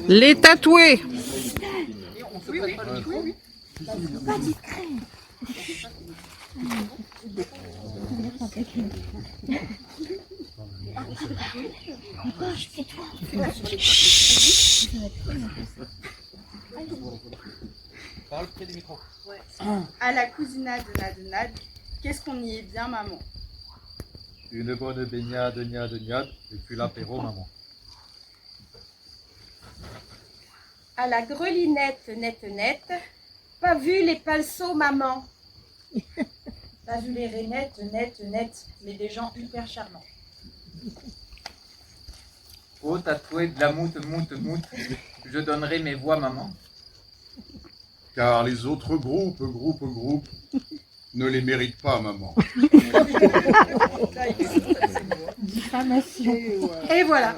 Les tatoués. À la cousinade, qu'est-ce qu'on y est bien, maman? Une bonne baignade, gnade, gnade, et puis l'apéro, maman. À la grelinette, nette, nette, pas vu les palceaux, maman. Pas vu les rainettes, nettes, mais des gens hyper charmants. Ô tatoué de la moute, je donnerai mes voix, maman. Car les autres groupes ne les méritent pas, maman. Et voilà.